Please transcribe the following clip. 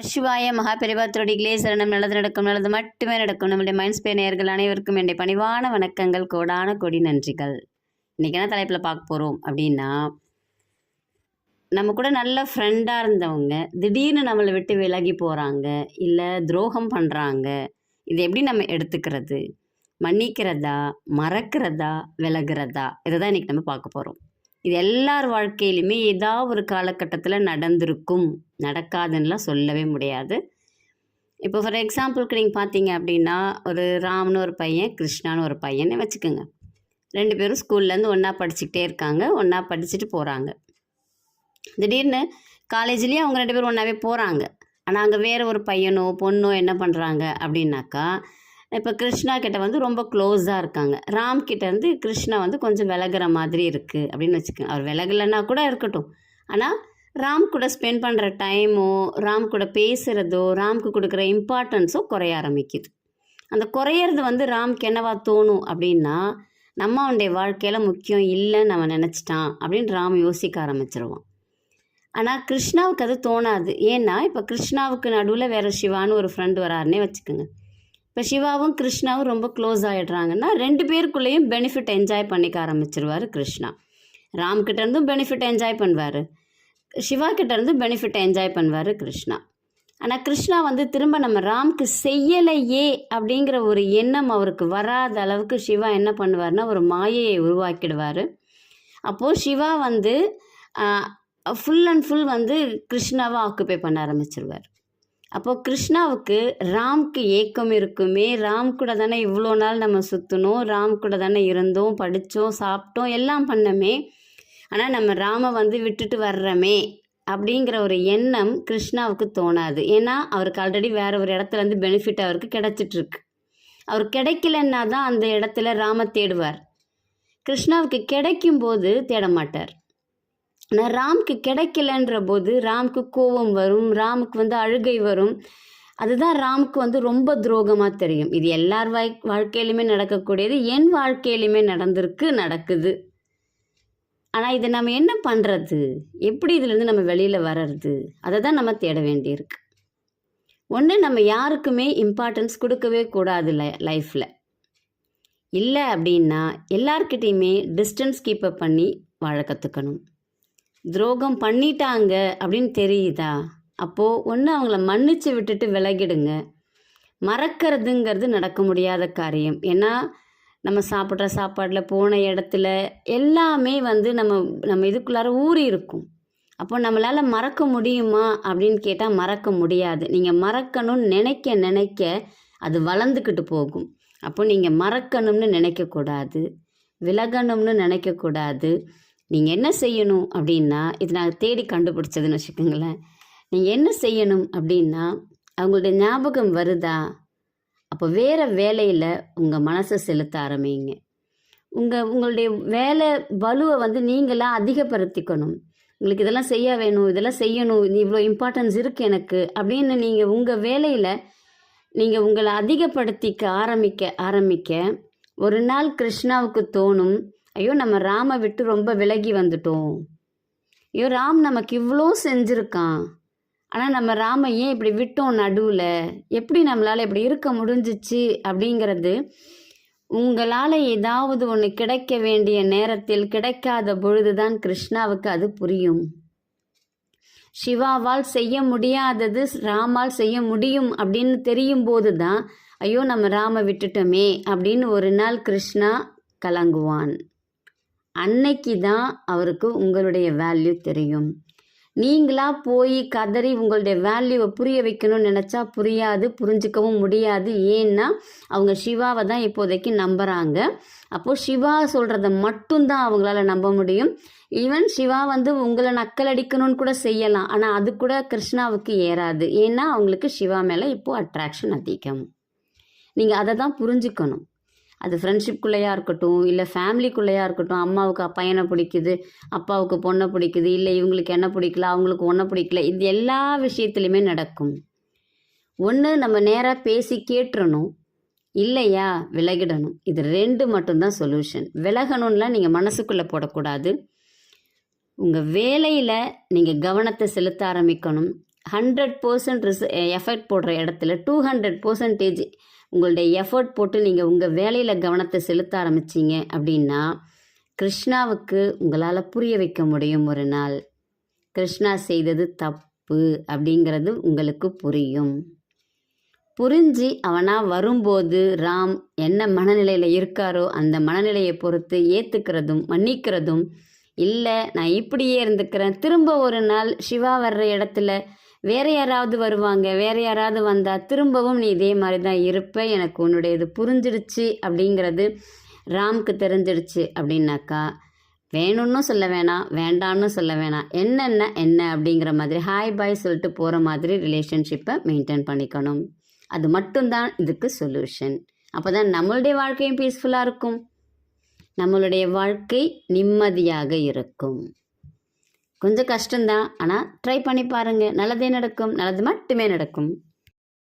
சிவாய மகாபெரிவா திருடிகளே சரணம். நல்லது நடக்கும், நல்லது மட்டுமே நடக்கும். நம்மளுடைய மைண்ட்ஸ்பே நேயர்கள் அனைவருக்கும் என்னுடைய பணிவான வணக்கங்கள், கோடான கோடி நன்றிகள். இன்றைக்கி என்ன தலைப்பில் பார்க்க போகிறோம் அப்படின்னா, நம்ம கூட நல்ல ஃப்ரெண்டாக இருந்தவங்க திடீர்னு நம்மளை விட்டு விலகி போகிறாங்க, இல்லை துரோகம் பண்ணுறாங்க. இதை எப்படி நம்ம எடுத்துக்கிறது? மன்னிக்கிறதா, மறக்கிறதா, விலகிறதா? இதை தான் இன்றைக்கி நம்ம பார்க்க போகிறோம். இது எல்லார் வாழ்க்கையிலுமே ஏதாவது ஒரு காலகட்டத்தில் நடந்திருக்கும், நடக்காதுன்னெலாம் சொல்லவே முடியாது. இப்போ ஃபார் எக்ஸாம்பிளுக்கு நீங்கள் பார்த்தீங்க அப்படின்னா, ஒரு ராம்னு ஒரு பையன், கிருஷ்ணான்னு ஒரு பையனை வச்சுக்கோங்க. 2 பேரும் ஸ்கூல்லேருந்து ஒன்றா படிச்சுக்கிட்டே இருக்காங்க, ஒன்றா படிச்சுட்டு போகிறாங்க. திடீர்னு காலேஜ்லேயும் அவங்க 2 பேரும் ஒன்றாவே போகிறாங்க. ஆனால் அங்கே வேறு ஒரு பையனோ பொண்ணோ என்ன பண்ணுறாங்க அப்படின்னாக்கா, இப்போ கிருஷ்ணா கிட்ட வந்து ரொம்ப க்ளோஸாக இருக்காங்க. ராம் கிட்ட இருந்து கிருஷ்ணா வந்து கொஞ்சம் விலகிற மாதிரி இருக்குது அப்படின்னு வச்சுக்கோங்க. அவர் விலகலைன்னா கூட இருக்கட்டும், ஆனால் ராம் கூட ஸ்பெண்ட் பண்ணுற டைமோ, ராம் கூட பேசுகிறதோ, ராம்க்கு கொடுக்குற இம்பார்ட்டன்ஸோ குறைய ஆரம்பிக்குது. அந்த குறையிறது வந்து ராம்க்கு என்னவா தோணும் அப்படின்னா, நம்ம அவனுடைய வாழ்க்கையில் முக்கியம் இல்லைன்னு அவன் நினச்சிட்டான் அப்படின்னு ராம் யோசிக்க ஆரம்பிச்சிருவான். ஆனால் கிருஷ்ணாவுக்கு அது தோணாது. ஏன்னா இப்போ கிருஷ்ணாவுக்கு நடுவில் வேறு சிவான்னு ஒரு ஃப்ரெண்டு வராருன்னே வச்சுக்கோங்க. இப்போ சிவாவும் கிருஷ்ணாவும் ரொம்ப க்ளோஸ் ஆகிடுறாங்கன்னா 2 பேருக்குள்ளேயும் பெனிஃபிட் என்ஜாய் பண்ணிக்க ஆரம்பிச்சிருவார் கிருஷ்ணா. ராம்கிட்ட இருந்தும் பெனிஃபிட் என்ஜாய் பண்ணுவார், சிவா கிட்ட இருந்தும் பெனிஃபிட் என்ஜாய் பண்ணுவார் கிருஷ்ணா. ஆனால் கிருஷ்ணா வந்து திரும்ப நம்ம ராம்க்கு செய்யலையே அப்படிங்கிற ஒரு எண்ணம் அவருக்கு வராத அளவுக்கு சிவா என்ன பண்ணுவார்னா, ஒரு மாயையை உருவாக்கிடுவார். அப்போது சிவா வந்து ஃபுல் அண்ட் ஃபுல் வந்து கிருஷ்ணாவை ஆக்குப்பை பண்ண ஆரம்பிச்சிருவார். அப்போது கிருஷ்ணாவுக்கு ராம்க்கு ஏக்கம் இருக்குமே, ராம் கூட தானே இவ்வளோ நாள் நம்ம சுற்றணும், ராம் கூட தானே இருந்தோம், படித்தோம், சாப்பிட்டோம், எல்லாம் பண்ணமே, ஆனால் நம்ம ராமை வந்து விட்டுட்டு வர்றோமே அப்படிங்கிற ஒரு எண்ணம் கிருஷ்ணாவுக்கு தோணாது. ஏன்னா அவருக்கு ஆல்ரெடி வேறு ஒரு இடத்துல இருந்து பெனிஃபிட் அவருக்கு கிடைச்சிட்ருக்கு. அவர் கிடைக்கலன்னா தான் அந்த இடத்துல ராமை தேடுவார். கிருஷ்ணாவுக்கு கிடைக்கும்போது தேட மாட்டார். ஆனால் ராம்க்கு கிடைக்கலன்ற போது ராம்க்கு கோபம் வரும், ராமுக்கு வந்து அழுகை வரும். அதுதான் ராமுக்கு வந்து ரொம்ப துரோகமாக தெரியும். இது எல்லார் வாழ்க்கையிலுமே நடக்கக்கூடியது, என் வாழ்க்கையிலுமே நடக்குது. ஆனால் இதை நம்ம என்ன பண்ணுறது, எப்படி இதுலேருந்து நம்ம வெளியில் வர்றது, அதை தான் நம்ம தேட வேண்டியிருக்கு. ஒன்று, நம்ம யாருக்குமே இம்பார்ட்டன்ஸ் கொடுக்கவே கூடாது லைஃப்பில். இல்லை அப்படின்னா எல்லார்கிட்டையுமே டிஸ்டன்ஸ் கீப்பப் பண்ணி வாழ கற்றுக்கணும். துரோகம் பண்ணிட்டாங்க அப்படின்னு தெரியுதா, அப்போது ஒன்று அவங்கள மன்னிச்சு விட்டுட்டு விலகிடுங்க. மறக்கிறதுங்கிறது நடக்க முடியாத காரியம். ஏன்னா நம்ம சாப்பிட்ற சாப்பாடில், போன இடத்துல எல்லாமே வந்து நம்ம இதுக்குள்ளார ஊறி இருக்கும். அப்போ நம்மளால் மறக்க முடியுமா அப்படின்னு கேட்டால் மறக்க முடியாது. நீங்கள் மறக்கணும்னு நினைக்க அது வளர்ந்துக்கிட்டு போகும். அப்போ நீங்கள் மறக்கணும்னு நினைக்கக்கூடாது, விலகணும்னு நினைக்கக்கூடாது. நீங்கள் என்ன செய்யணும் அப்படின்னா, இது நான் தேடி கண்டுபிடிச்சதுன்னு வச்சுக்கோங்களேன். நீங்கள் என்ன செய்யணும் அப்படின்னா, அவங்களுடைய ஞாபகம் வருதா, அப்போ வேறு வேலையில் உங்கள் மனசை செலுத்த ஆரம்பிங்க. உங்களுடைய வேலை வலுவை வந்து நீங்களாம் அதிகப்படுத்திக்கணும். உங்களுக்கு இதெல்லாம் செய்ய வேணும், இதெல்லாம் செய்யணும், இவ்வளோ இம்பார்ட்டன்ஸ் இருக்குது எனக்கு அப்படின்னு நீங்கள் உங்கள் வேலையில் நீங்கள் உங்களை அதிகப்படுத்திக்க ஆரம்பிக்க ஒரு நாள் கிருஷ்ணாவுக்கு தோணும், ஐயோ நம்ம ராமை விட்டு ரொம்ப விலகி வந்துட்டோம், ஐயோ ராம் நமக்கு இவ்வளோ செஞ்சுருக்கான், ஆனால் நம்ம ராமை ஏன் இப்படி விட்டோம் நடுவில், எப்படி நம்மளால் இப்படி இருக்க முடிஞ்சிச்சு அப்படிங்கிறது உங்களால் ஏதாவது ஒன்று கிடைக்க வேண்டிய நேரத்தில் கிடைக்காத பொழுது தான் கிருஷ்ணாவுக்கு அது புரியும். சிவாவால் செய்ய முடியாதது ராமால் செய்ய முடியும் அப்படின்னு தெரியும் போது தான், ஐயோ நம்ம ராமை விட்டுட்டோமே அப்படின்னு ஒரு நாள் கிருஷ்ணா கலங்குவான். அன்னைக்கு தான் அவருக்கு உங்களுடைய வேல்யூ தெரியும். நீங்களாக போய் கதறி உங்களுடைய வேல்யூவை புரிய வைக்கணும்னு நினச்சா புரியாது, புரிஞ்சிக்கவும் முடியாது. ஏன்னா அவங்க சிவாவை தான் இப்போதைக்கு நம்புகிறாங்க. அப்போது சிவா சொல்கிறத மட்டும்தான் அவங்களால நம்ப முடியும். ஈவன் சிவா வந்து உங்களை நக்கல் அடிக்கணும்னு கூட செய்யலாம், ஆனால் அது கூட கிருஷ்ணாவுக்கு ஏறாது. ஏன்னா அவங்களுக்கு சிவா மேலே இப்போது அட்ராக்ஷன் அதிகம். நீங்கள் அதை தான் புரிஞ்சுக்கணும். அது ஃப்ரெண்ட்ஷிப்குள்ளேயா இருக்கட்டும், இல்லை ஃபேமிலிக்குள்ளேயா இருக்கட்டும். அம்மாவுக்கு பையனை பிடிக்குது, அப்பாவுக்கு பொண்ணை பிடிக்குது, இல்லை இவங்களுக்கு என்ன பிடிக்கல, அவங்களுக்கு ஒன்றை பிடிக்கல, இது எல்லா விஷயத்துலையுமே நடக்கும். ஒன்று நம்ம நேராக பேசி கேட்டுறணும், இல்லையா விலகிடணும். இது 2 மட்டும்தான் சொல்யூஷன். விலகணும்லாம் நீங்கள் மனசுக்குள்ளே போடக்கூடாது. உங்கள் வேலையில் நீங்கள் கவனத்தை செலுத்த ஆரம்பிக்கணும். 100% எஃபர்ட் போடுற இடத்துல 200% உங்களுடைய எஃபர்ட் போட்டு நீங்கள் உங்கள் வேலையில் கவனத்தை செலுத்த ஆரம்பிச்சிங்க அப்படின்னா கிருஷ்ணாவுக்கு உங்களால் புரிய வைக்க முடியும். ஒரு நாள் கிருஷ்ணா செய்தது தப்பு அப்படிங்கிறது உங்களுக்கு புரியும். புரிஞ்சு அவனாக வரும்போது ராம் என்ன மனநிலையில் இருக்காரோ அந்த மனநிலையை பொறுத்து ஏற்றுக்கிறதும் மன்னிக்கிறதும், இல்லை நான் இப்படியே இருந்துக்கிறேன், திரும்ப ஒரு நாள் சிவா வர்ற இடத்துல வேறு யாராவது வருவாங்க, வேறு யாராவது வந்தால் திரும்பவும் நீ இதே மாதிரி தான் இருப்ப, எனக்கு உன்னுடைய இது புரிஞ்சிடுச்சு அப்படிங்கிறது ராம்க்கு தெரிஞ்சிடுச்சு அப்படின்னாக்கா வேணும்னு சொல்ல வேணாம், வேண்டான்னு சொல்ல வேணாம், என்னென்ன என்ன அப்படிங்கிற மாதிரி ஹாய் பாய் சொல்லிட்டு போகிற மாதிரி ரிலேஷன்ஷிப்பை மெயின்டைன் பண்ணிக்கணும். அது மட்டும்தான் இதுக்கு சொல்யூஷன். அப்போ தான் நம்மளுடைய வாழ்க்கையும் பீஸ்ஃபுல்லாக இருக்கும், நம்மளுடைய வாழ்க்கை நிம்மதியாக இருக்கும். கொஞ்சம் கஷ்டம்தான், ஆனால் ட்ரை பண்ணி பாருங்கள், நல்லதே நடக்கும், நல்லது மட்டுமே நடக்கும்.